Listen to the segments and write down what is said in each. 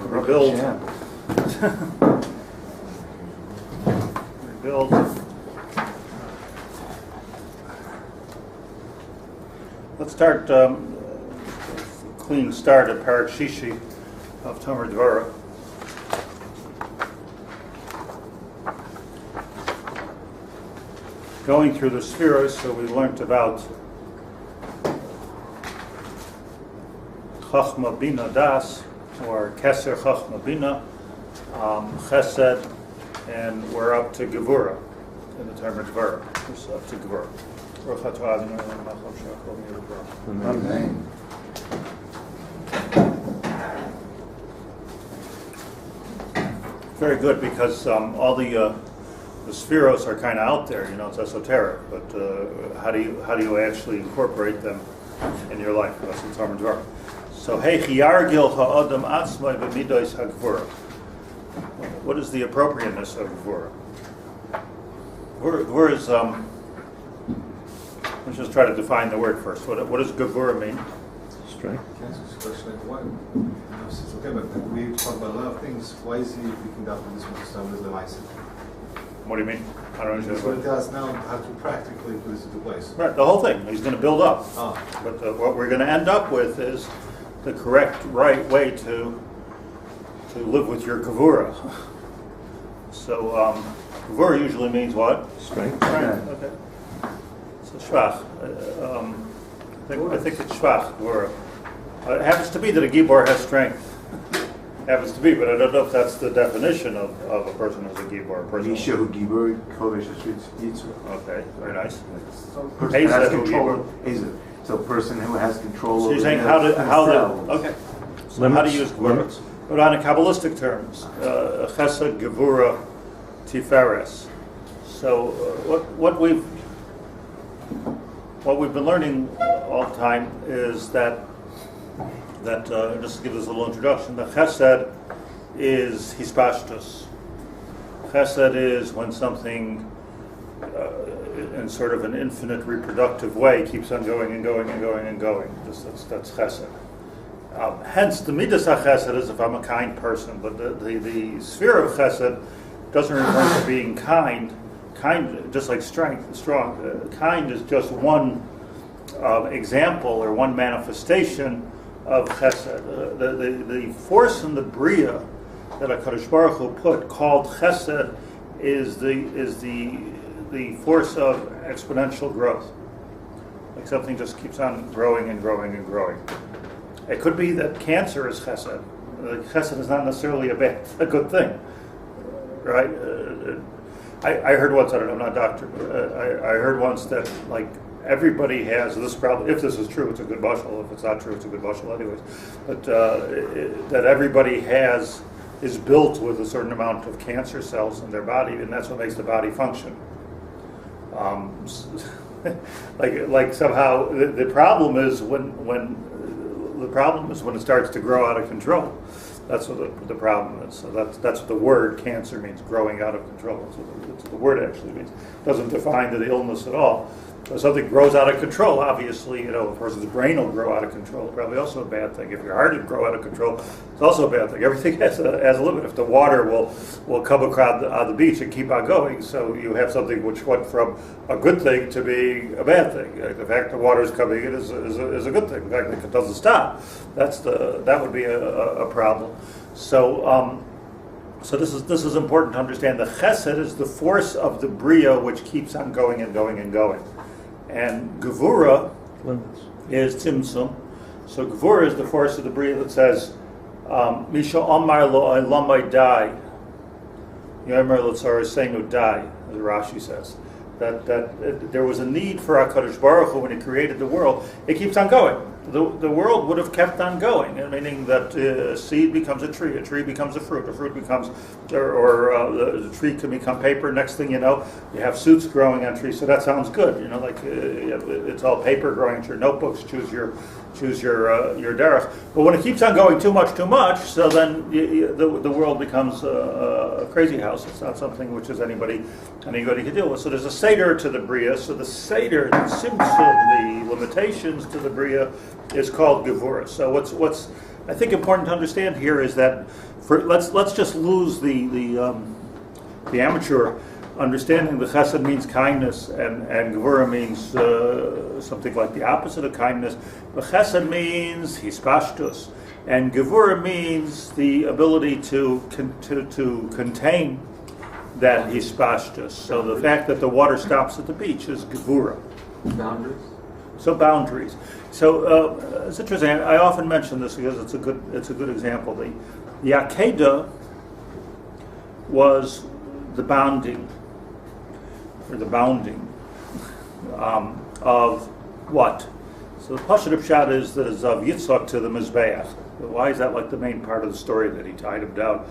rebuild. Rebuild. Let's start clean start at Perek Shishi of Tomer Devorah. Going through the spheres, so we learned about Chachma Bina Das, or Keser Chachma Bina, Chesed, and we're up to Gevurah in the Tomer Devorah. We're up to Gevurah. Amen. Very good, because all the spheros are kind of out there, it's esoteric, but how do you actually incorporate them in your life? That's the Tomer Devorah. So, Yargil ha'adam atzmai b'midos ha'gevurah. What is the appropriateness of Gevurah? Gevurah is, let's just try to define the word first. What does Gevurah mean? Strength. Can I ask this question? Since okay, but we talk about a lot of things. Why is he picking up on this one to start with the Lemaisa? What do you mean? I don't understand. That's what it does now, how to practically put this into place. Right, the whole thing. He's going to build up. But what we're going to end up with is the correct, right way to live with your Gevurah. So, Gevurah usually means what? Strength. Okay. So, Shvach. I think it's Shvach, Gevurah. It happens to be that a Gibor has strength. Happens to be, but I don't know if that's the definition of a person who's a Gibor. Okay, very nice. Person has control. So a person who has control. So you're saying how do you use Gevurah? But on a Kabbalistic terms, Chesed, Gevurah, Tiferes. So what we've been learning all the time is that just to give this a little introduction, the Chesed is hispashtus. Chesed is when something in sort of an infinite reproductive way keeps on going and going and going and going. That's Chesed. Hence, the midas HaChesed is if I'm a kind person, but the sphere of Chesed doesn't refer to being kind. Kind, just like strength, strong. Kind is just one example or one manifestation of Chesed. The force in the Bria that HaKadosh Baruch Hu put, called Chesed, is the force of exponential growth. Like something just keeps on growing and growing and growing. It could be that cancer is Chesed. Chesed is not necessarily a good thing, right? I heard once, I don't know, I'm not a doctor, but I heard once that like everybody has this problem. If this is true, it's a good bushel. If it's not true, it's a good bushel anyways. But that everybody is built with a certain amount of cancer cells in their body, and that's what makes the body function. Like somehow the problem is when it starts to grow out of control. That's what the problem is. So that's what the word cancer means, growing out of control. That's what the word actually means. It doesn't define the illness at all. So something grows out of control, obviously, a person's brain will grow out of control. Probably also a bad thing. If your heart would grow out of control, it's also a bad thing. Everything has a limit. If the water will come across on the beach and keep on going, so you have something which went from a good thing to being a bad thing. The fact the water is coming in is a good thing. The fact that it doesn't stop, that would be a problem. So this is important to understand. The Chesed is the force of the Bria which keeps on going and going and going. And Gevurah is Tzimtzum. So Gevurah is the force of the Bria that says, Misha Amar Lo Elamai Dai. Yomer L'Tzar is saying no die, as Rashi says. That there was a need for HaKadosh Baruch Hu when He created the world. It keeps on going. The world would have kept on going, meaning that a seed becomes a tree becomes a fruit becomes, or the tree can become paper. Next thing you know, you have suits growing on trees. So that sounds good, it's all paper growing on your notebooks. Choose your derech. But when it keeps on going too much, so then the world becomes a crazy house. It's not something which is anybody can deal with. So there's a seder to the Bria. So the seder, the limitations to the Bria is called Gevurah. So I think important to understand here is that let's just lose the amateur understanding that chesed means kindness and Gevurah means something like the opposite of kindness. But chesed means hispashtus, and Gevurah means the ability to contain that hispashtus. So the fact that the water stops at the beach is Gevurah. Boundaries? So boundaries. So it's interesting. I often mention this because it's a good example. The Akedah was the bounding of what? So the Pashat Pshat is that is of Yitzchak to the Mizbeach. Why is that like the main part of the story that he tied him down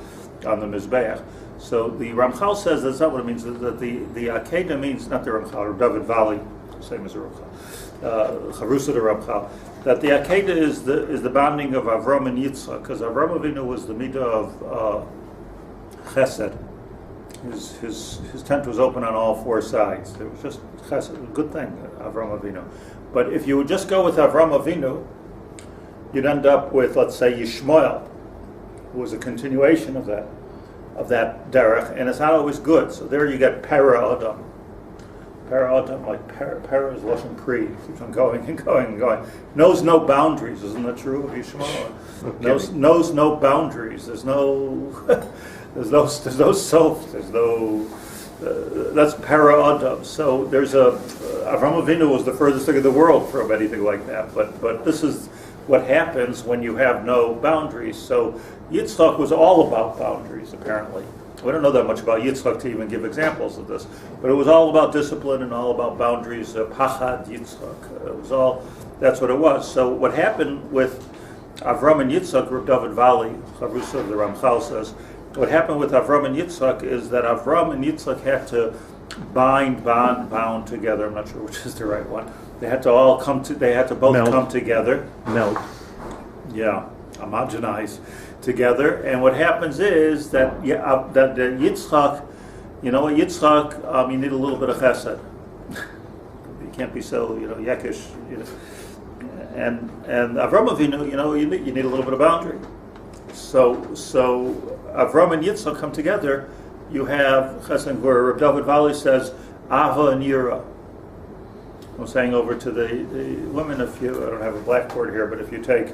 on the Mizbeach? So the Ramchal says that's not what it means. That the Akedah means not the Ramchal or David Valley, same as the Ramchal, Charusa the Ramchal. That the Akedah is the bonding of Avram and Yitzchak, because Avram Avinu was the midah of Chesed. His tent was open on all four sides. It was just chesed, a good thing, Avram Avinu. But if you would just go with Avram Avinu, you'd end up with, let's say, Yishmael, who was a continuation of that derech, and it's not always good. So there you get Para Adam. Para Adam, like Para is Lashon Pri, keeps on going and going and going. Knows no boundaries, isn't that true of Yishmael? Okay. Knows no boundaries. There's no self. There's no. That's para adam. So there's Avram Avinu was the furthest thing in the world from anything like that. But this is what happens when you have no boundaries. So Yitzchak was all about boundaries. Apparently, we don't know that much about Yitzchak to even give examples of this. But it was all about discipline and all about boundaries. Pachad Yitzchak. It was all. That's what it was. So what happened with Avram and Yitzchak, Reb David Valley, Charusa the Ramchal says. What happened with Avram and Yitzchak is that Avram and Yitzchak had to bound together. I'm not sure which is the right one. They had to all they had to both come together. Melt. Yeah, homogenize together. And what happens is that that Yitzchak, you know, Yitzchak, you need a little bit of chesed. You can't be so, yekish. And Avram Avinu, you need a little bit of boundary. So Avram and Yitzchak come together. You have Chesed and Gevurah. Rabbi David Valley says Ava and Yira. I'm saying over to the women. I don't have a blackboard here, but if you take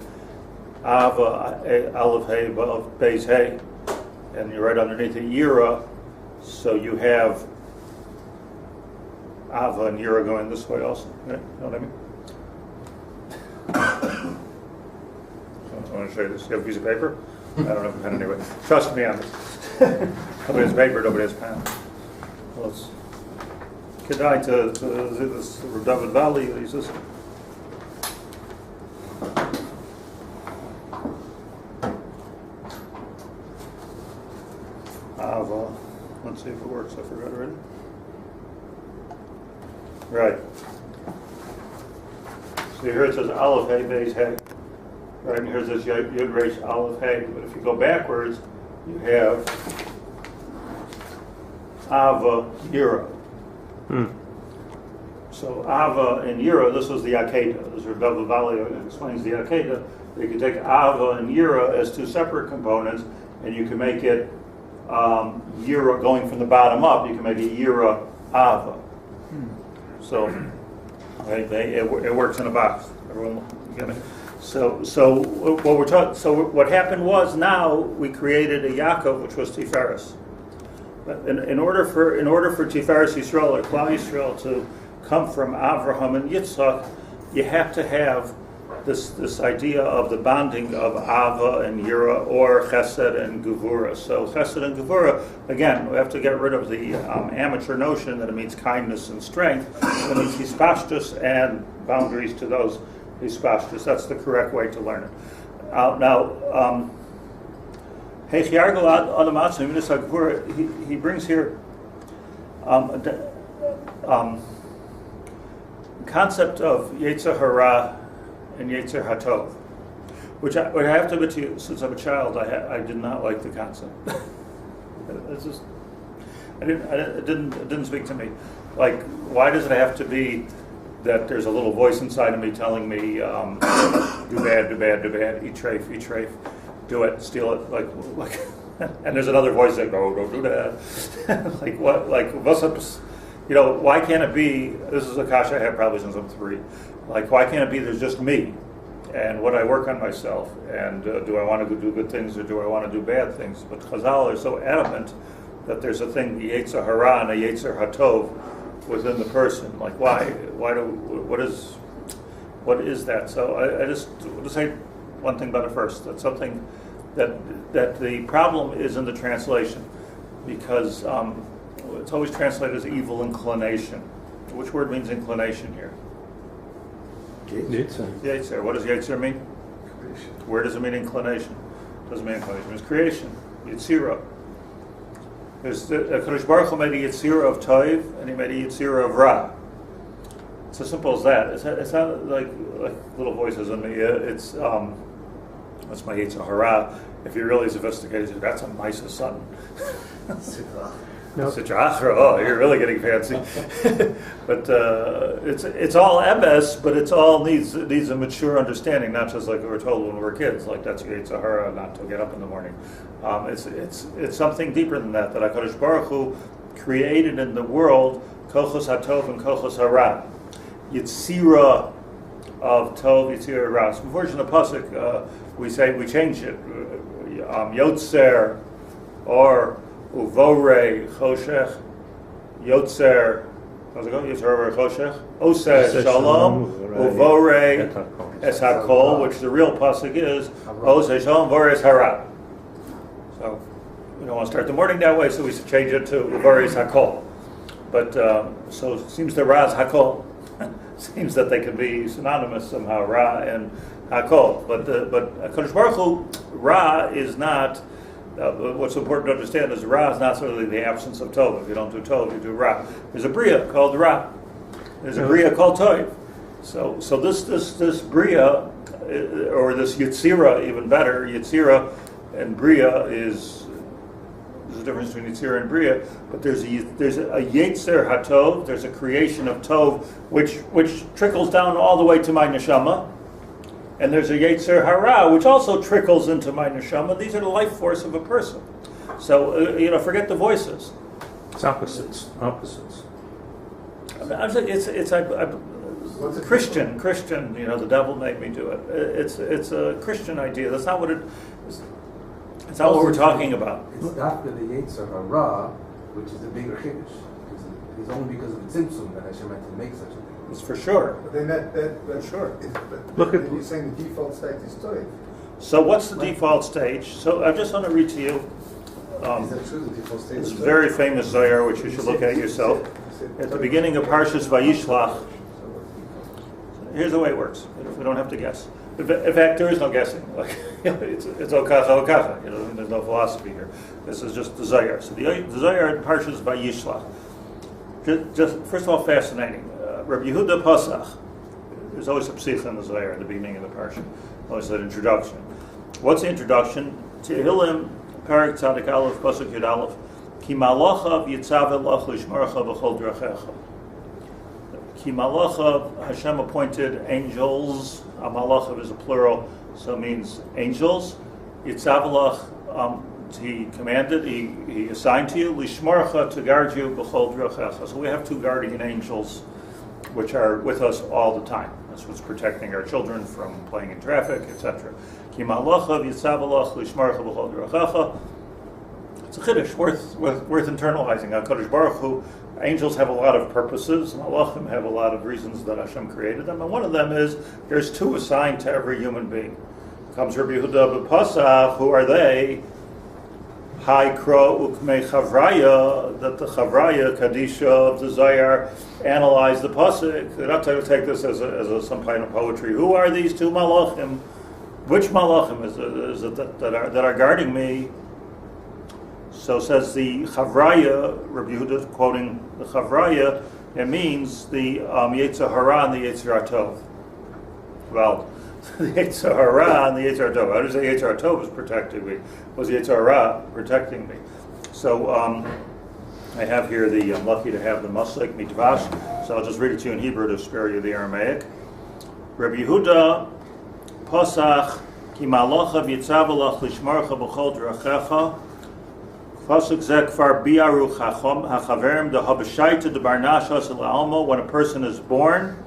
Ava Aleph Hey Beis Hey, and you write underneath it Yira, so you have Ava and Yira going this way also. Right? You know what I mean? I want to show you this. You have a piece of paper? I don't have a pen anyway. Trust me on this. Nobody has paper, nobody has pen. Well, it's Kedai to this David Valley. He says, let's see if it works. I forgot already. Right. So here it says Aleph Hey Beis Hey. Right, and here's this Yud Resh Aleph Hey. But if you go backwards, you have Ava Yira. So Ava and Yira, this was the Akedah. This is Rabbi Valley explains the Akedah. You can take Ava and Yira as two separate components, and you can make it Yira going from the bottom up. You can make it Yira Ava. So it works in a box. Everyone get it? So what we're talking. So what happened was now we created a Yaakov, which was Tiferes. But in order for Tiferes Yisrael or Klal Yisrael to come from Avraham and Yitzchak, you have to have this idea of the bonding of Ava and Yira or Chesed and Gevurah. So Chesed and Gevurah, again, we have to get rid of the amateur notion that it means kindness and strength. It means hispashtus and boundaries to those hispashtus. That's the correct way to learn it. He brings here concept of Yetzer Hara and Yetzer Hatov, which I have to admit to you, since I'm a child, I did not like the concept. It didn't speak to me. Like, why does it have to be that there's a little voice inside of me telling me, do bad, eat treif, do it, steal it, like, and there's another voice saying, no, don't do that. Why can't it be, this is a kasha I have probably since I'm 3, like, why can't it be there's just me, and what I work on myself, and do I want to do good things, or do I want to do bad things? But Chazal are so adamant that there's a thing, the Yetzer Hara and a Yetzer HaTov, within the person. Like, what is that? So I just want to say one thing about it first. That's something that the problem is in the translation, because it's always translated as evil inclination. Which word means inclination here? Yetzer. Yetzer. What does Yetzer mean? Creation. Where does it mean inclination? It doesn't mean inclination. It means creation. Yetzirah. There's Kadosh Baruch Hu made a Yetzirah of Toiv, and he made a Yetzirah of Ra. It's as simple as that. It's not like little voices in me. That's my Yetzer Hara. If you're really sophisticated, that's a Misa son. No. Oh, you're really getting fancy. But it's all MS, but it's all needs a mature understanding, not just like we were told when we were kids, like that's your Yetzer Hara, not to get up in the morning. It's something deeper than that. That HaKadosh Baruch Hu created in the world Kochos HaTov and Kochos HaRa, Yetzirah of Tov, Yetzirah Ra. So before in the pasuk, we change it, Yotzer or Uvore Choshech, Yotzer, how's it go? Yotzer Choshech, Oseh Shalom, Uvore Es HaKol, which the real pasuk is Oseh Shalom, Uvore Es HaRa. So we don't want to start the morning that way, so we should change it to Uvore Es HaKol. But so it seems the Ra is HaKol. Seems that they could be synonymous somehow, Ra and HaKol. But HaKadosh Baruch Hu, Ra is not. What's important to understand is Ra is not solely the absence of Tov. If you don't do Tov, you do Ra. There's a Bria called Ra. There's a Bria called Toiv. So this Bria, or this Yetzirah, even better, Yetzirah and Bria there's a difference between Yetzirah and Bria, but there's a Yetzer HaTov, there's a creation of Tov, which trickles down all the way to my neshama. And there's a Yetzer Hara, which also trickles into my neshama. These are the life force of a person. So, forget the voices. It's opposites. I'm saying it's Christian. The devil made me do it. It's a Christian idea. That's not what it is. It's not what we're talking about. It's after the Yetzer Hara, which is the bigger Kiddush. It's only because of the Tzimtzum that Hashem had to make such a thing. It's for sure. But then that sure. Look at you're saying the default state is Toiv. So what's the default stage? So I just want to read to you. Is that true? The default state This is very famous Zohar, which you should look at yourself. At the beginning of Parshas Vayishlach. Here's the way it works. We don't have to guess. In fact, there is no guessing. It's okacha. There's no philosophy here. This is just the Zohar. So the Zohar in Parshas Vayishlach. Just first of all, fascinating. Rabbi Yehuda Pasach. There's always a psich in the Zohar at the beginning of the parsha. Always that introduction. What's the introduction? Tehillim, Perek Tzadik Aleph, Pasuk Yud Aleph. Ki malachav yitzaveh lach lishmarcha b'chol drachecha. Ki malachav, Hashem appointed angels. Malachav is a plural, so it means angels. Yitzaveh lach, he commanded, he assigned to you, lishmarcha, to guard you b'chol drachecha. So we have 2 guardian angels, which are with us all the time. That's what's protecting our children from playing in traffic, etc. It's a chiddush worth internalizing. HaKadosh Baruch Hu, angels have a lot of purposes, malachim have a lot of reasons that Hashem created them, and one of them is there's 2 assigned to every human being. Comes Rabbi Yehuda B'Pasach, who are they? Hai Kro Ukmei Chavraya, that the Chavraya, Kadisha of the Zohar, analyze the pasuk. They're not trying to take this as some kind of poetry. Who are these 2 malachim? Which malachim is it that are guarding me? So says the Chavraya, Rabbi Yehuda quoting the Chavraya, it means the Yetzer Hara and the Yetzer HaTov. Well, the Yetzer Hara and the Yetzer HaTov. How does the Yetzer HaTov is protecting me? Was the Yetzer Hara protecting me? So I have here I'm lucky to have the Maslik Mitvash. So I'll just read it to you in Hebrew to spare you the Aramaic. Rabbi Yehuda Posach Ki Malocha V'Yitzav Alach Lishmarcha B'Chol Drachecha Pasuk Zek Far Biaru Hachaverim the Habashayta the Barnashas Alma. When a person is born,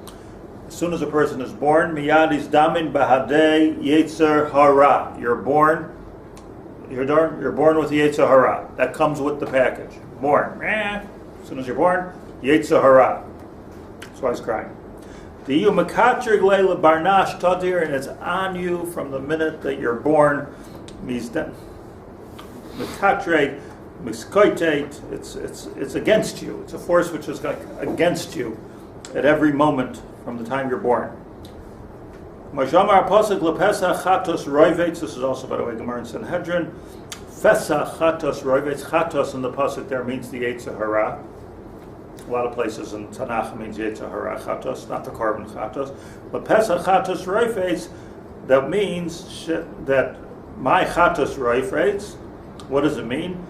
as soon as a person is born, Miyad is Damin Bahadei Yetzer Hara. You're born with the Yetzer Hara. That comes with the package. Born. As soon as you're born, Yetzer Hara. That's why he's crying. The you Makatrig Leila Barnash Tadir, and it's on you from the minute that you're born. Makatre, Miskoitate, it's against you. It's a force which is against you at every moment from the time you're born. Majamar Pasuk Lepesach Chatos Roivetz. This is also, by the way, Gemara in Sanhedrin. Fesach Chatos Roivetz. Chatos in the Pasuk there means the Yetzer Hara. A lot of places in Tanakh means Yetzer Hara Chatos, not the Korban Chatos. But Pesach Chatos Roivetz, that means that my Chatos Roivetz. What does it mean?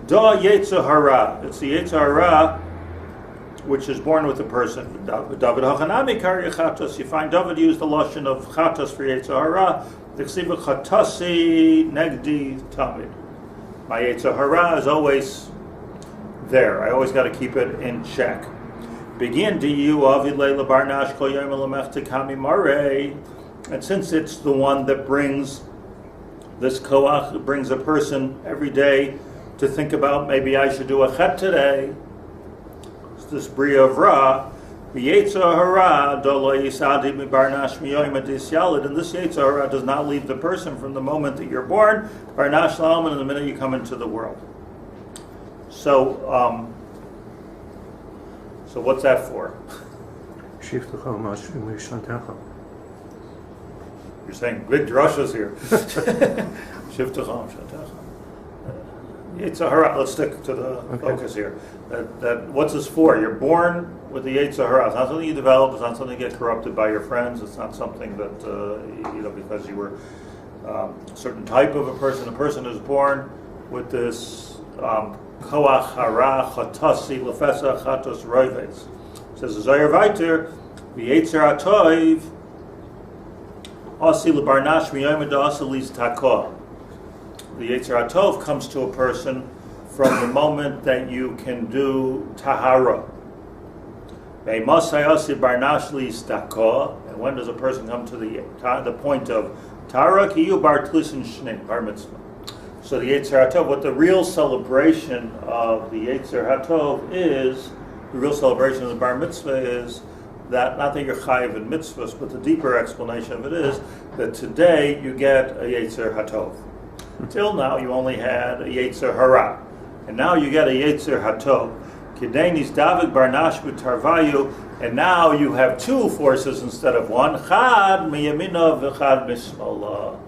Da Yetzer Hara. It's the Yetzer Hara which is born with a person. David Hachanami Kari Chatos. You find David used the lashon of Chatos for Yetzer Hara. The Ksiva Chatasi Negdi Tamid. My Yetzer Hara is always there. I always got to keep it in check. Begin Diyu Avid Leila Barnash Kol Yom Elamech Tekami Marei. And since it's the one that brings this koach, it brings a person every day to think about, maybe I should do a chet today. It's this bria of Ra. Yetzer Hara dolo yisadi mibarnash miyoyim adis yalid. And this Yetzer Hara does not leave the person from the moment that you're born, barnash la'alman, and the minute you come into the world. So what's that for? You're saying big drushes here. Shivtacham Shantecha. Yetzer Hara. Let's stick to the focus here. That what's this for? You're born with the Yetzer Hara. It's not something you develop. It's not something you get corrupted by your friends. It's not something that because you were a certain type of a person. A person is born with this koach hara chatasi lefesa chatos roives. Says the Zohar Vayter, the Yetzer Hatoiv asi lebarnash miyom adasa lis takah. The Yetzer Hatov comes to a person from the moment that you can do tahara. And when does a person come to the point of tahara? Kiyu bar tlisin shnei bar mitzvah. So the Yetzer Hatov, what the real celebration of the Yetzer Hatov is, the real celebration of the bar mitzvah is that, not that you're chayiv in mitzvahs, but the deeper explanation of it is that today you get a Yetzer Hatov. Till now, you only had a Yetzer Hara, and now you get a Yetzer Hatov. Kedenis David Barnash B'Tarvayu, and now you have two forces instead of one. Chad miyamina v'chad mismala.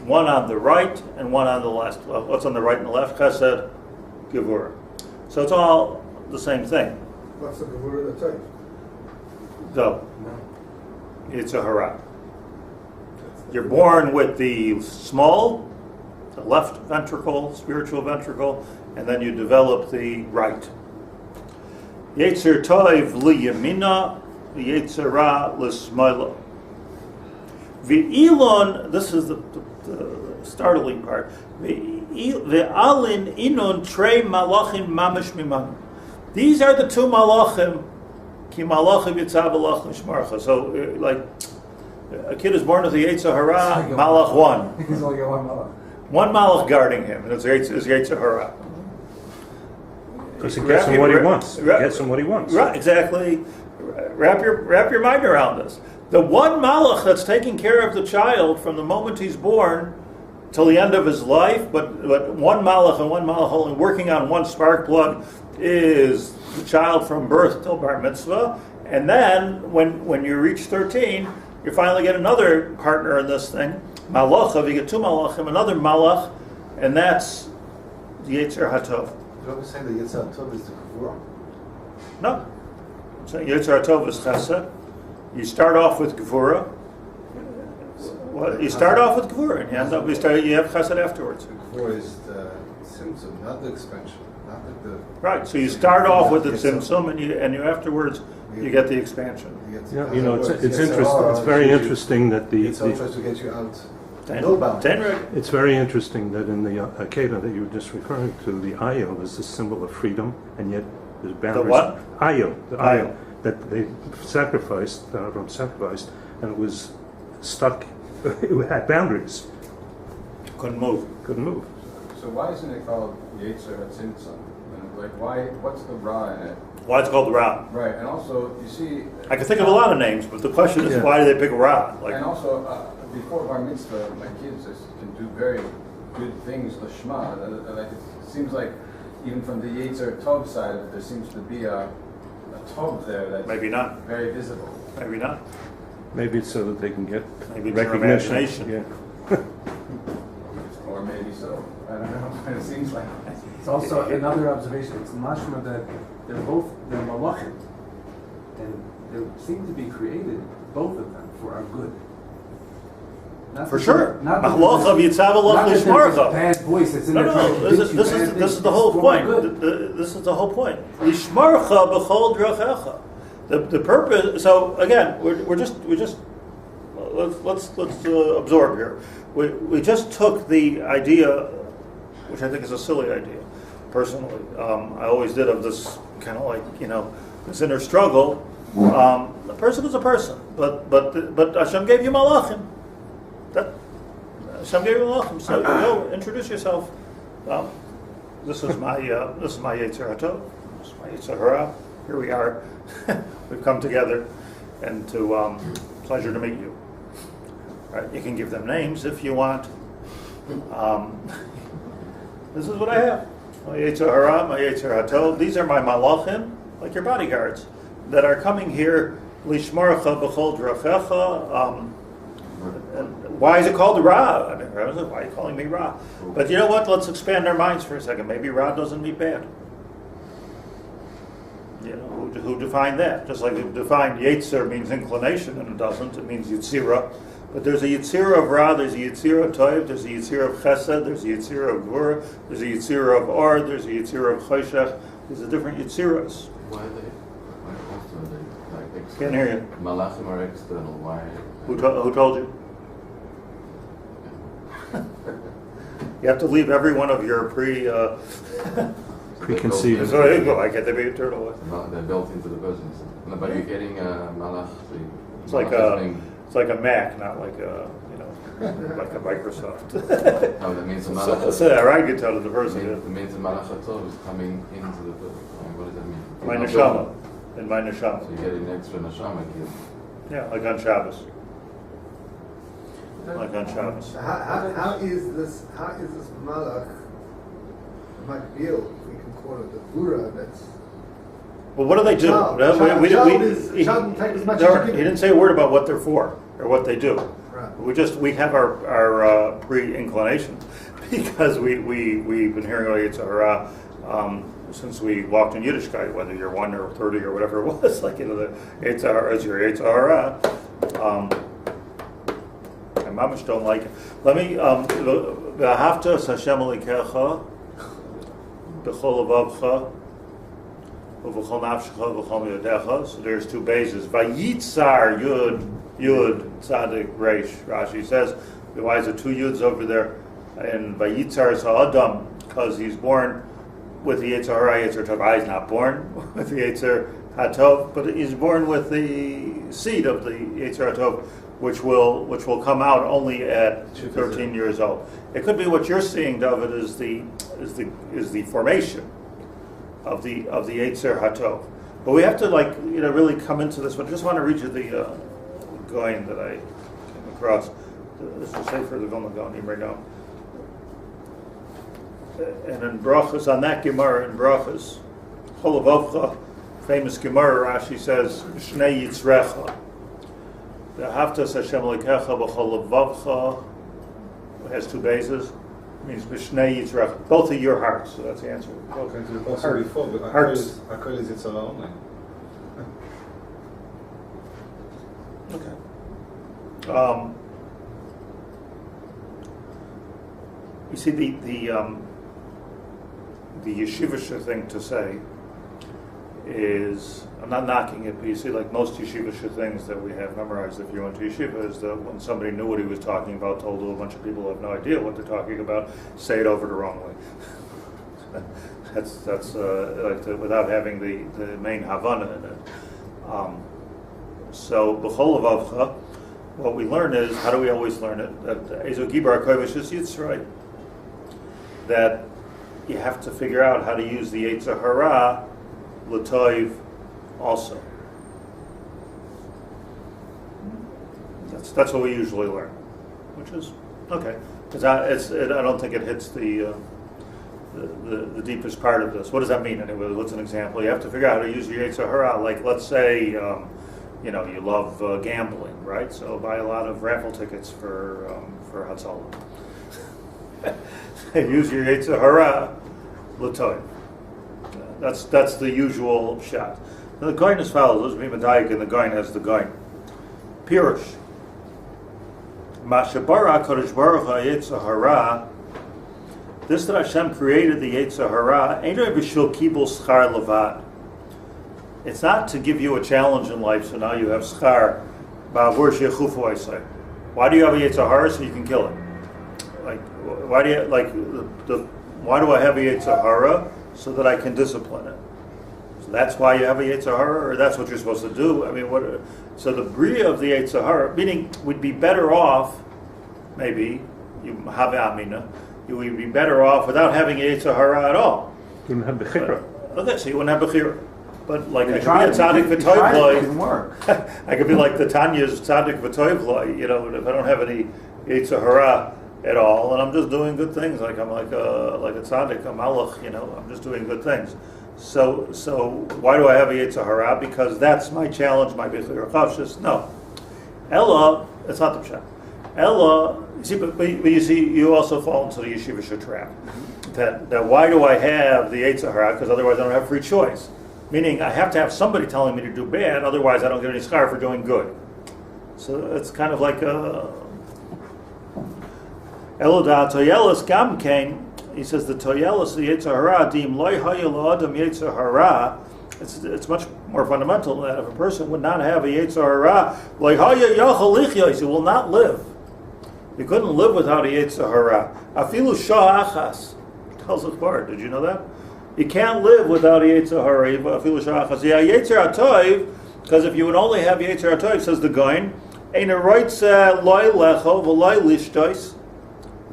One on the right and one on the left. What's on the right and the left? Chesed, Gevurah. So it's all the same thing. What's the Gevurah the type? No. Yetzer Hara. You're born with the small, the left ventricle, spiritual ventricle, and then you develop the right. Yetzer Toiv liyamina, Yetzer Ra l'smaila. V'ilon, this is the startling part. V'alin inon trei malachim mamash mimanu. These are the two malachim. Ki malachim yitzav alach l'shmarcha. So, like, a kid is born with the Yetzer Hara, malach one. He's only got one malach. One malach guarding him, and it's Yetzer Hara. Because he gets him what he wants. Gets him what he wants. Right, exactly. Wrap your mind around this. The one malach that's taking care of the child from the moment he's born till the end of his life, but one malach and one malach only working on one spark plug is the child from birth till bar mitzvah. And then when you reach 13, you finally get another partner in this thing. Malachav, you get two malachim, another malach, and that's the Yetzer Hatov. You're always saying that Yetzer Hatov is the Gevurah? No. So Yetzer Hatov is Chesed. You start off with Gevurah. Well, you start off with Gevurah, and you end up, you have Chesed afterwards. Gevurah is the symptom, not the expansion, not the. Right. So you start off with the Tzimtzum, and you afterwards you get the expansion. Yeah, you know, it's interesting. It's very interesting that It's all tries to get you out. It's very interesting that in the Akeda that you were just referring to, the Ayo is the symbol of freedom, and yet there's boundaries. The what? The Ayo that they sacrificed, sacrificed, and it was stuck. It had boundaries. Couldn't move. So why isn't it called Yetzer Tzimtzum? And like, what's the Ra in it? Why it's called the Ra? Right, and also, you see... I can think of a lot of names, but the question is, why do they pick a Ra? And also, before Bar Mitzvah, my kids can do very good things, Lashma. Like, it seems like, even from the Yetzer Tov side of it, there seems to be a Tov there that's maybe not very visible. Maybe not. Maybe it's so that they can get recognition. Yeah. Or maybe so. I don't know. It seems like... It's also another observation. It's mashma that they're malachim, and they seem to be created, both of them, for our good. Not For sure. Not Malach of Yitzav Alach Lishmarcha. Bad voice that's in there. This is the whole point. This is the whole point. Lishmarcha b'chol drachecha. The purpose. So again, we're just let's absorb here. We just took the idea, which I think is a silly idea, personally. I always did, of this kind of like, this inner struggle. A person is a person, but Hashem gave you malachim. Hashem gave you malachim. So go introduce yourself. This is my Yetzer Hatov. This is my Yetzer Hara. Here we are. We've come together, and pleasure to meet you. Right? You can give them names if you want. This is what I have. My Yetzer Hara, my Yetzer Hatov. These are my malachim, like your bodyguards, that are coming here. Lishmarcha b'chol drachecha. Why is it called Ra? I mean, why are you calling me Ra? But you know what? Let's expand our minds for a second. Maybe Ra doesn't mean bad. Who defined that? Just like it defined Yetzer means inclination, and it doesn't. It means Yitzira. But there's a Yitzira of Ra, there's a Yitzira of Toiv, there's a Yitzira of Chesed, there's a Yitzira of Gevurah, there's a Yitzira of Or, there's a Yitzira of Choshech. There's a different Yitziras. Why also they like external? Can't hear you. Malachim are external. Why? Who told you? You have to leave every one of your preconceived. So there you go. I get to be eternal. They're built into the person. But you're getting malach. It's like a Mac, not like a like a Microsoft. No, that means a malach. So that right, you tell the person. It means a malach hatov is coming into the person. What does that mean? My neshama, in my neshama. So you get an extra neshama kid. Yeah, like on Shabbos. Like on Shabbos. How is this malach makbil, if we can call it the Gevurah, that's... Well, what do they do? He didn't say a word about what they're for or what they do. Right. We have our pre-inclination because we've been hearing about Yetzer Hara since we walked in Yiddishkeit, whether you're 1 or 30 or whatever it was. Like, the Yetzer Hara is your Yetzer Hara. And mamish don't like it. Let me v'ahavta Hashem Elokecha b'chol levavcha u'v'chol nafshecha v'chol miyodecha. So there's 2 bases. Vayitzar Yud Tzadik Reish. Rashi says, why is it 2 Yuds over there? And Vayitzar is Ha'adam, because he's born with the Yetzer Hara, Yetzer Tov. He's not born with the Yetzer Hatov, but he's born with the seed of the Yetzer Hatov, which will come out only at 13 years old. It could be what you're seeing, David, is the formation of the Yetzer Hatov. But we have to really come into this. But I just want to read you the Goyin that I came across. This is Sefer the Vilna Gaon right now. And in Brachas, on that Gemara in Brachas, Cholavovcha, famous Gemara, Rashi says, Shnei Yitzrecha. The Haftas Hashem Elokecha b'chol levavcha has 2 bases. It means b'shnei yitzrach, both of your hearts. So that's the answer. Also before, but Hearts. Akol is Yitzhara only. Okay. You see, the yeshivish thing to say is, I'm not knocking it, but you see, like most yeshivish things that we have memorized if you went to yeshiva, is that when somebody knew what he was talking about, told to a bunch of people who have no idea what they're talking about, say it over the wrong way. that's without having the main Havana in it. So, b'chol levavcha, what we learn is, how do we always learn it? That Ezo Gibar Kovish is Yitzray. That you have to figure out how to use the Yetzer Hara l'toiv also. That's what we usually learn, which is okay. Because I don't think it hits the deepest part of this. What does that mean anyway? What's an example? You have to figure out how to use your Yetzer Hara. Like, let's say, you love gambling, right? So buy a lot of raffle tickets for Hatzalah. Use your Yetzer Hara l'toiv. That's the usual shot. Now the Goin is follows. Those are Medayik, and the Goin has the Goin. Pirush. Mashabara Kodesh Baruch HaYetzer Hara. This that Hashem created the Yetzer Hara, Einoi b'shul kibul schar levad. It's not to give you a challenge in life, so now you have schar. Ba'avur shechufu, I say. Why do you have a Yetzer Hara? So you can kill it. Like, why do you why do I have a Yetzer Hara? So that I can discipline it. So that's why you have a Yetzer Hara, or that's what you're supposed to do. I mean, so the bria of the Yetzer Hara, meaning we'd be better off, maybe, you have amina, you would be better off without having a Yetzer Hara at all. You wouldn't have bechira. Okay, so you wouldn't have bechira. But like, I could be tried, a tzaddik you tried, it v'toivloi. didn't work. I could be like the Tanya's tzaddik v'toivloi, if I don't have any Yetzer Hara at all, and I'm just doing good things. Like I'm like a tzaddik, a malach. I'm just doing good things. So why do I have a Yetzer Hara? Because that's my challenge, my bechira chavshus. No, Ella, it's not the pshat. Ella, but you see, you also fall into the yeshivish trap. That why do I have the Yetzer Hara? Because otherwise I don't have free choice. Meaning I have to have somebody telling me to do bad. Otherwise I don't get any schar for doing good. So it's kind of like a Elodah Toyelis Gam Kain, he says the Toyelis, the Yetzer Hara, Dim Loi Hayel Adam Yetzer Hara, it's much more fundamental than that. If a person would not have a Yetzer Hara, Loi Hayel Yachal Lichya, he will not live. You couldn't live without a Yetzer Hara. Afilu Shah Achas, tells us part. Did you know that? You can't live without a Yetzer Hara. Afilu Shah Achas. Yeah, Yetzer HaToiv, because if you would only have Yetzer HaToiv, says the Goin, Ein Roitze Loi Lecho V'Loi Lishtois,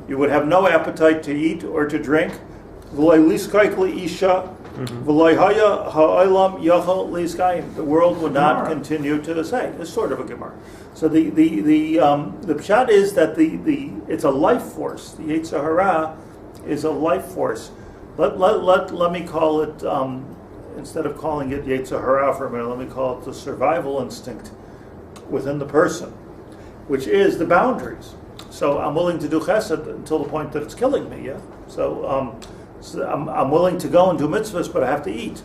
you would have no appetite to eat or to drink. The world would not continue to say. It's sort of a Gemara. So the pshat is that it's a life force. The Yetzer Hara is a life force. Let me call it, instead of calling it Yetzer Hara for a minute, let me call it the survival instinct within the person, which is the boundaries. So I'm willing to do chesed until the point that it's killing me, yeah? So I'm willing to go and do mitzvahs, but I have to eat.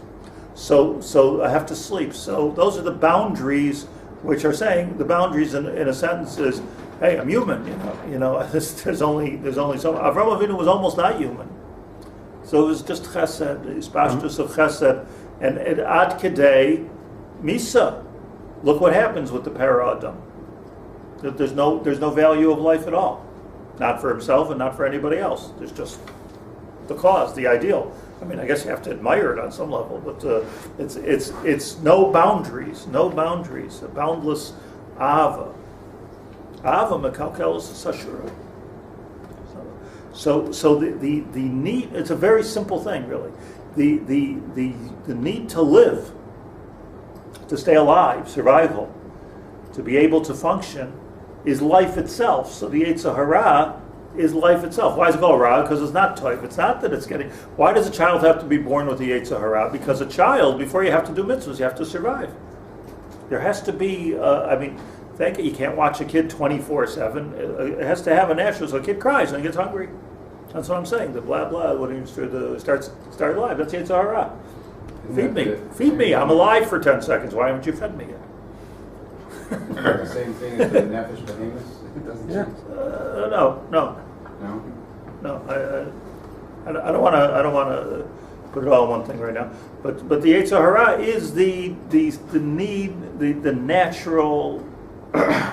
So I have to sleep. So those are the boundaries which are saying, the boundaries in a sentence is, hey, I'm human, there's only so. Avraham Avinu was almost not human. So it was just chesed, the pashtus of chesed, and ad kedei misa. Look what happens with the para adam. There's no value of life at all, not for himself and not for anybody else. There's just the cause, the ideal. I mean, I guess you have to admire it on some level, but it's no boundaries, a boundless ahava. Ahava mekalkelos sashura. So the need. It's a very simple thing, really. The need to live, to stay alive, survival, to be able to function, is life itself. So the Yetzer Hara is life itself. Why is it called Ra? Because it's not toiv. It's not that it's getting. Why does a child have to be born with the Yetzer Hara? Because a child, before you have to do mitzvahs, you have to survive. There has to be. You can't watch a kid 24/7. It has to have a natural. So a kid cries when he gets hungry. That's what I'm saying. The blah blah. When he starts alive, that's Yetzer Hara. Feed me. I'm alive for 10 seconds. Why haven't you fed me yet? The same thing as the nefesh behemoth? It doesn't change. No. No? I don't want to put it all in one thing right now. But the Yetzer Hara is the need, the natural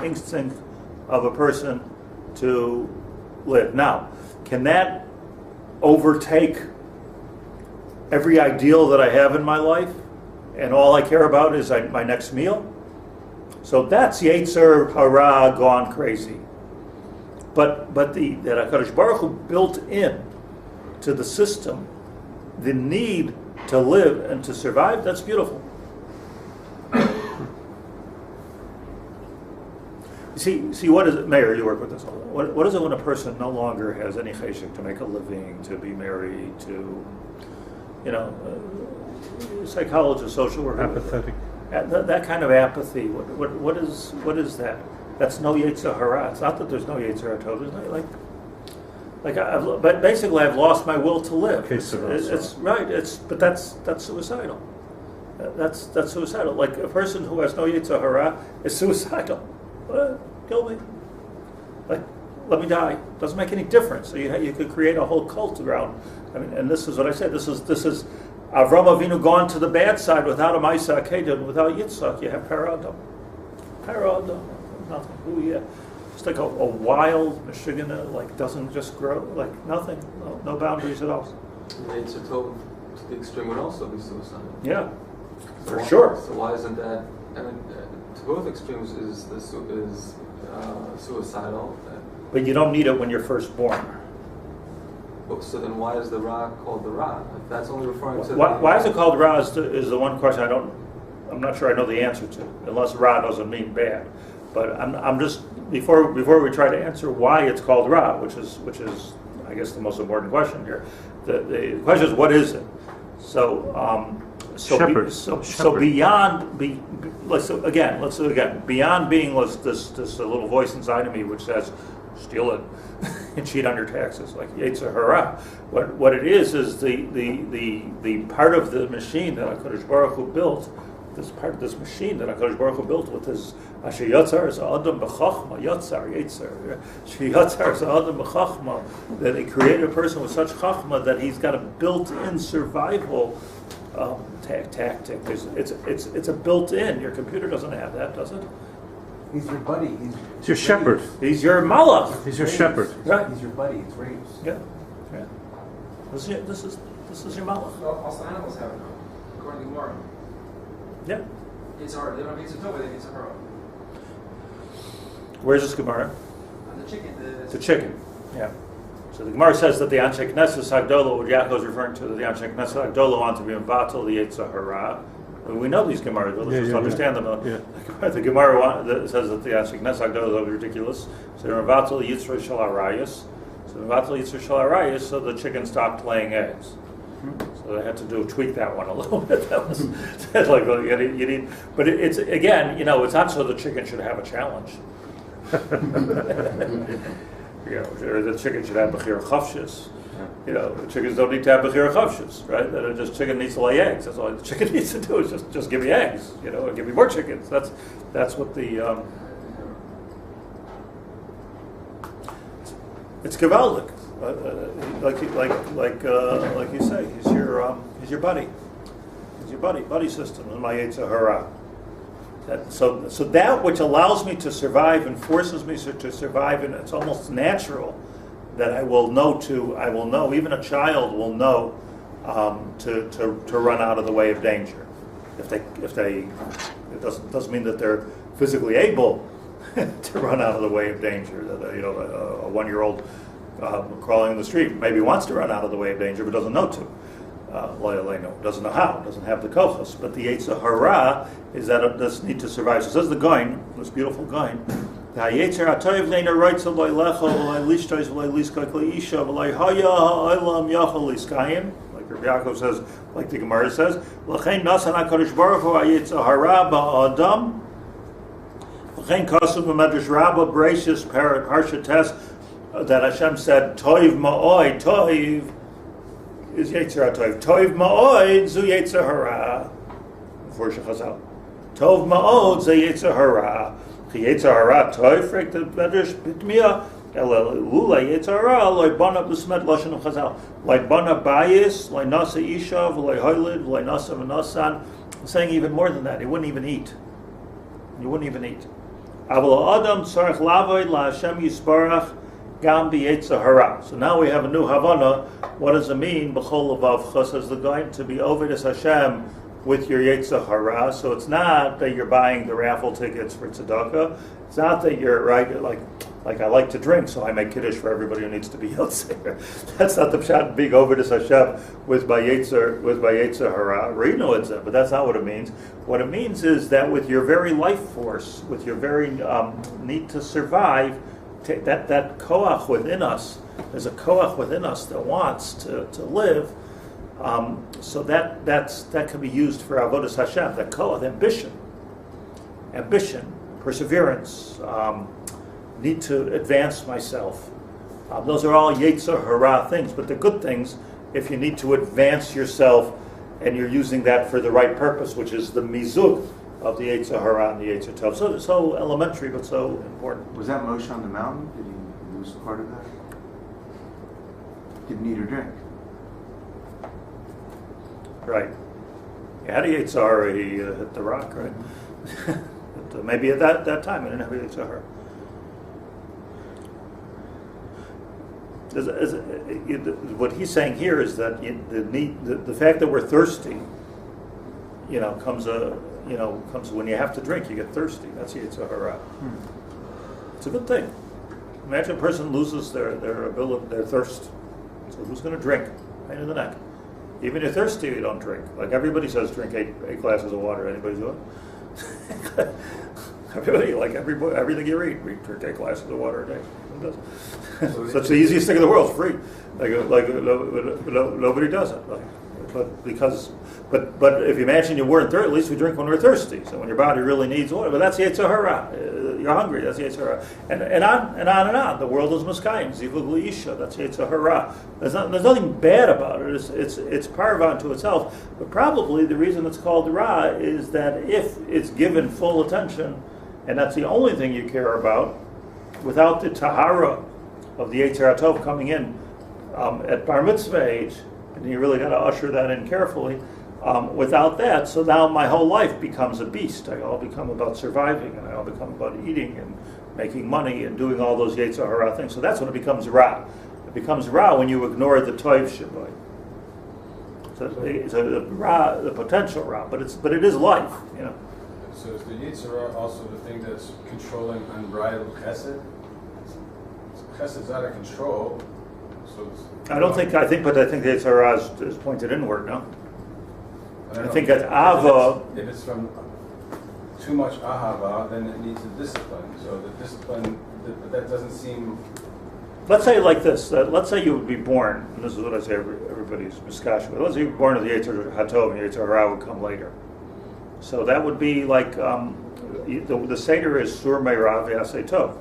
instinct of a person to live. Now, can that overtake every ideal that I have in my life, and all I care about is my next meal? So that's Yetzer Hara gone crazy. But that HaKadosh Baruch Hu built in to the system the need to live and to survive, that's beautiful. See, what is it, Mayor, you work with this all. What is it when a person no longer has any cheshek to make a living, to be married, to, psychologist, social worker. Apathetic. That kind of apathy, what is that? That's no Yetzer Hara. It's not that there's no Yetzer Hara. There's no, but basically I've lost my will to live. It's right. But that's suicidal. That's suicidal. Like a person who has no Yetzer Hara is suicidal. Kill me. Like, let me die. Doesn't make any difference. So you could create a whole cult around. I mean, and this is what I said. This is Avram Avinu gone to the bad side without a Ma'aseh Akedah, without Yitzchak. You have Paradam. Nothing. Who you? It's like a wild Michigan, like doesn't just grow, like nothing, no boundaries at all. Yetzer Tov to the extreme would also be suicidal. Yeah, for sure. So why isn't that? I mean, to both extremes is suicidal. But you don't need it when you're first born. So then, why is the Ra called the Ra? If that's only referring to. Why is it called Ra? Is the one question I'm not sure I know the answer to, unless Ra doesn't mean bad. But I'm just before we try to answer why it's called Ra, which is I guess the most important question here. The question is, what is it? So beyond beyond being this little voice inside of me which says steal it and cheat on your taxes, like Yetzer Hara. What it is the part of the machine that HaKadosh Baruch Hu built. This part of this machine that HaKadosh Baruch Hu built with his Asher Yotzar is Adam B'Chachma, Yotzar, Yetzer. Asher Yotzar is Adam B'Chachma. That he created a person with such Chachma that he's got a built-in survival tactic. It's a built-in. Your computer doesn't have that, does it? He's your buddy. He's your shepherd. He's your malach. He's your shepherd. Right. He's your buddy. It's raised. Yeah. This is your malach. So also animals have it, according to Gevurah. Yeah. It's hard. They don't have Yetzer Tov, they have Yetzer Hara. Where's this Gemara? The chicken. The chicken. Yeah. So the Gemara says that the Anshe Knesset Hagdolah, what Yaakov is referring to, the Anshe Knesset Hagdolah want to be mevatel the Yetzer Hara. We know these Gemaras, but let's just understand them. Yeah. The Gemara says that the Anshe Knesset Hagdolah is ridiculous. So they're mevatel Yitzer Shel Harayos. So mevatel Yitzer Shel Harayos, so the chicken stopped laying eggs. So they had to tweak that one a little bit. That was like you need, but it's again, it's not so the chicken should have a challenge. Or the chicken should have bechira chavshis. The chickens don't need to have bechira chavshis, right? Just chicken needs to lay eggs. That's all the chicken needs to do is just give me eggs, and give me more chickens. That's what the it's gewaldic. Like you say, he's your buddy. He's your buddy system in my Yetzer Hara. So that which allows me to survive and forces me to survive, and it's almost natural that I will know. Even a child will know to run out of the way of danger. It doesn't mean that they're physically able to run out of the way of danger. That a 1-year-old. Crawling in the street maybe wants to run out of the way of danger but doesn't know to. Doesn't know how, doesn't have the kochos. But the Yetzer Hara is that it does need to survive. So says the Goin, this beautiful Goin, like Rabbi Yaakov says, like the Gemara says, that Hashem said, Toiv Ma'oi, Toiv is Yetzer HaToiv. Toiv Ma'oi, Zu Yetzer Hara. Before Shechazal. Tov Ma'od, Zu Yetzer Hara. Ki Yetzer Hara, Toiv, Frek the Medrash, Bitmiya, Lula Yitzhara, loy bana b'smet lashon of Chazal, loy bana bayis, loy nasa ishav, loy hoylid, loy nasa v'nasan. Saying even more than that, he wouldn't even eat. He wouldn't even eat. Aval adam tzarich lavoy la Hashem yisbarach gam b'yetzer hara. So now we have a new Havana. What does it mean? B'chol levavcha, says the guy, to be Ovedus Hashem with your yetzer hara. So it's not that you're buying the raffle tickets for tzedakah. It's not that you're right like I like to drink, so I make kiddush for everybody who needs to be yotzer. That's not the pshat being Ovedus Hashem with by yetzer hara. We know it's but that's not what it means. What it means is that with your very life force, with your very need to survive, that koach within us, there's a koach within us that wants to live. So that can be used for avodas Hashem. That koach, ambition, perseverance, need to advance myself. Those are all yetzer hara things, but they're good things if you need to advance yourself and you're using that for the right purpose, which is the mizug of the yetzer hara and the yetzer tov. So elementary, but so important. Was that Moshe on the mountain? Did he lose part of that? Didn't eat or drink. Right. He had a yetzer hara, he hit the rock, right? But, maybe at that time he didn't have a yetzer hara. What he's saying here is that the fact that we're thirsty, comes when you have to drink, you get thirsty. That's yetzer hara. It's a good thing. Imagine a person loses their ability, their thirst. So who's going to drink? Pain in the neck. Even if you're thirsty, you don't drink. Like everybody says, drink eight glasses of water. Anybody do it? Everybody, everything you read, drink 8 glasses of water a day. Who does it? Such the easiest thing in the world. It's free. Nobody does it. But if you imagine you weren't thirsty, at least we drink when we're thirsty. So when your body really needs water, but that's yetzer hara. You're hungry. That's yetzer hara. And on. The world is miskayim. Zivug l'isha. That's yetzer hara. There's nothing bad about it. It's parva unto itself. But probably the reason it's called ra is that if it's given full attention, and that's the only thing you care about, without the tahara of the yetzer hatov coming in at bar mitzvah age, and you really got to usher that in carefully. Without that, so now my whole life becomes a beast. I all become about surviving, and I all become about eating and making money and doing all those yetzer hara things. So that's when it becomes ra. It becomes ra when you ignore the toiv shabai. So the potential ra, but it is life, So is the yetzer hara also the thing that's controlling unbridled chesed? Chesed's out of control. So I think the yetzer hara is pointed inward. No. I think that ava. If it's from too much ahava, then it needs a discipline. So the discipline, that doesn't seem. Let's say like this. Let's say you would be born, and this is what I say everybody's miskash with. Let's say you were born with the yetzer hatov, and the yetzer hara would come later. So that would be like the seder is sur meirav v'aseh tov.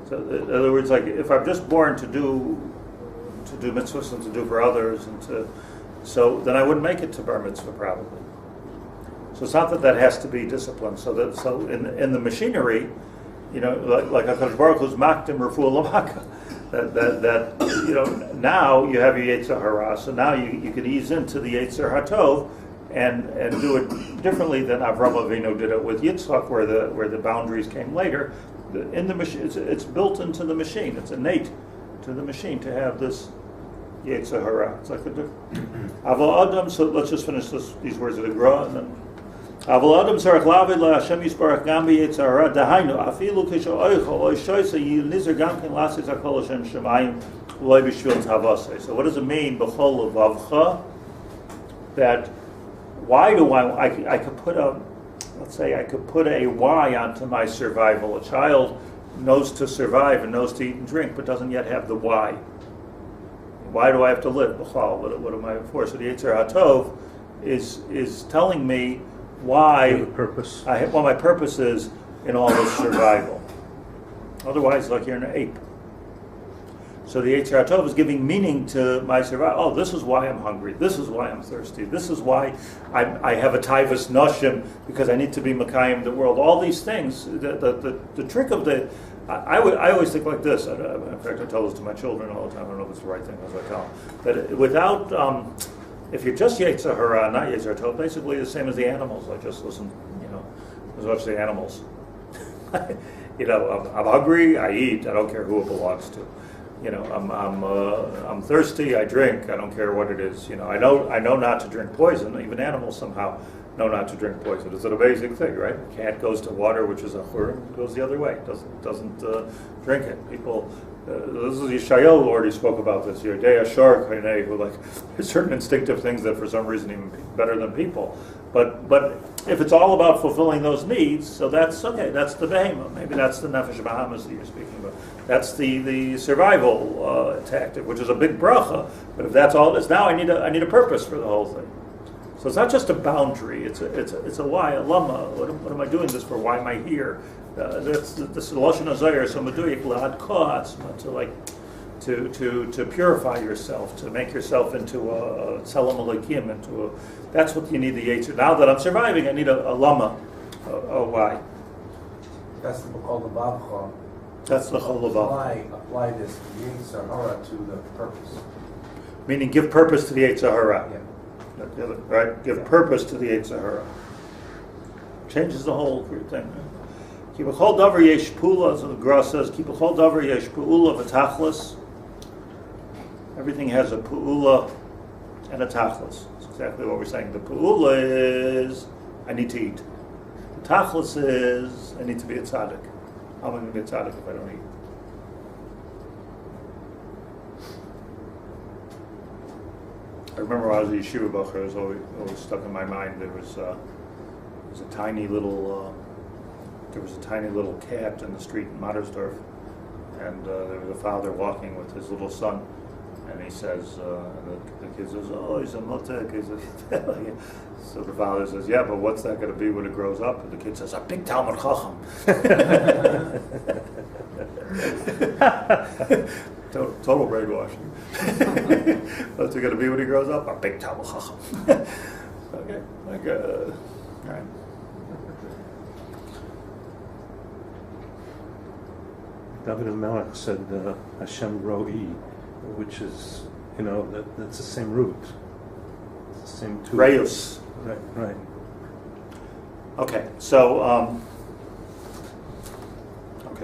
So in other words, like if I'm just born to do mitzvahs and to do for others so then I wouldn't make it to bar mitzvah probably. So it's not that has to be discipline. So in the machinery, like HaKadosh Baruch Hu's makdim refuah l'maka. That now you have your yetzer hara. So now you can ease into the yetzer hatov and do it differently than Avram Avinu did it with Yitzchak, where the boundaries came later. In the machine, it's built into the machine. It's innate to the machine to have this yetzer hara. It's like Aval Adam. So let's just finish these words of the Gevurah, and then Aval Adam sarach lavid la Hashem yisbarach gam b'yetzer hara dahainu afilu kisho oichol oy shoysa yilnizer gam ken lasis hakol Hashem shemayim loy b'shvil tavasei. So what does it mean b'chol levavcha? That why do I could put I could put a why onto my survival. A child knows to survive and knows to eat and drink, but doesn't yet have the why. Why do I have to live? What am I for? So the yetzer hatov is telling me why the purpose. What my purpose is in all this survival. Otherwise, like you're an ape. So the yetzer hatov is giving meaning to my survival. Oh, this is why I'm hungry. This is why I'm thirsty. This is why I have a taivas nashim, because I need to be makayim the world. All these things. The trick of the I always think like this. In fact, I tell this to my children all the time. I don't know if it's the right thing as I tell them. That without, if you're just Yetzer Hara, not Yetzer Tov, basically the same as the animals. I just listen, as watch the animals. I'm hungry, I eat. I don't care who it belongs to. I'm thirsty, I drink. I don't care what it is. I know not to drink poison. Even animals somehow know not to drink poison. It's an amazing thing, right? A cat goes to water, which is a churim, goes the other way. Doesn't drink it. People. This is Yeshayahu already spoke about this. Yodei Ashar Kainei, who like certain instinctive things that for some reason even better than people. But if it's all about fulfilling those needs, so that's okay. That's the behemoth. Maybe that's the nefesh bahamas that you're speaking about. That's the survival tactic, which is a big bracha. But if that's all it is, now I need a purpose for the whole thing. So it's not just a boundary. It's a why, a lama. What am I doing this for? Why am I here? That's the lashon hazayir. So meduyik la'ad kohatz, to purify yourself, to make yourself into a tzelem elikim, that's what you need the yetzer. Now that I'm surviving, I need a lama, a why. That's the called the vavcha. That's the chol levav. Apply this yetzer hara to the purpose. Meaning, give purpose to the yetzer hara. Yeah. Right? Give purpose to the yetzer hara. Changes the whole thing. Ki b'chol davar yesh pula, as the Gevurah says, ki b'chol davar yesh pu'ula v'tachlis. Everything has a pu'ula and a tachlis. That's exactly what we're saying. The pu'ula is, I need to eat. The tachlis is, I need to be a tzaddik. How am I going to be a tzaddik if I don't eat? I remember when I was a yeshiva bacher, it was always stuck in my mind. There was a tiny little cat in the street in Mattersdorf, and there was a father walking with his little son, and he says, the kid says, "Oh, he's a motek." So the father says, "Yeah, but what's that going to be when it grows up?" And the kid says, "A big Talmud Chacham." Total brainwashing. What's it going to be when he grows up? A big Talmud Chacham. Okay, all right. David Melech said Hashem Ro'i, which is, that's the same root. It's the same two. Reus. Right. Okay, so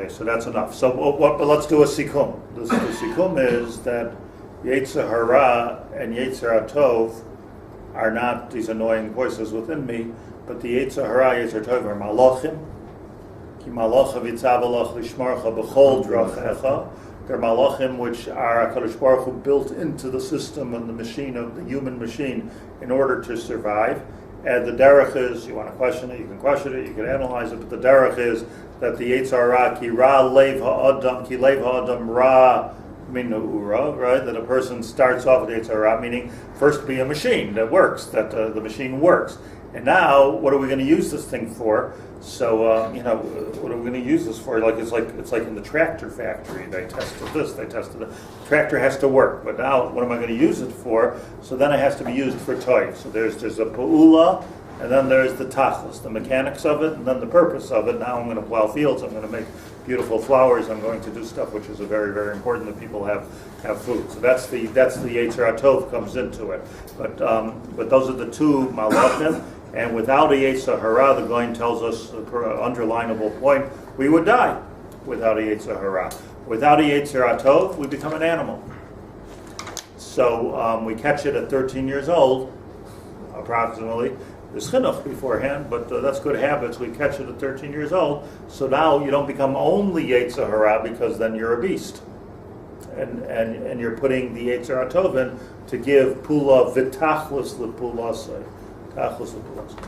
so that's enough. So but let's do a sikum. The sikum is that Yetzer Hara and Yetzer Tov are not these annoying voices within me, but the Yetzer Hara, Yetzer Tov are malachim. Ki malacha vitzavalach lishmarcha b'chol drachecha. They're malachim, which are HaKadosh Baruch Hu built into the system and the machine of the human machine in order to survive. And the derech is, you want to question it, you can question it, you can analyze it, but the derech is that the Yetzer Hara, ki ra lev ha'adam, ki lev ha'adam ra minu'ura, right? That a person starts off with Yetzer Hara, meaning first be a machine that works, that the machine works. And now, what are we going to use this thing for? So, what are we going to use this for? It's like in the tractor factory. They tested this, they tested that. The tractor has to work, but now, what am I going to use it for? So then it has to be used for toy. So there's a pa'ula, and then there's the tachlis, the mechanics of it, and then the purpose of it. Now I'm going to plow fields, I'm going to make beautiful flowers, I'm going to do stuff which is very, very important that people have food. So that's the Yetzer Tov comes into it. But those are the two malachim. And without a Yetzer Hara, the Goin tells us, underlinable point, we would die without a Yetzer Hara. Without a Yetzer Tov, we become an animal. So we catch it at 13 years old, approximately. There's chinuch beforehand, but that's good habits. We catch it at 13 years old. So now you don't become only Yetzer Hara, because then you're a beast. And you're putting the Yetzer Tov in to give pula v'tachlis l'pulasai. Tachlis l'pulasai.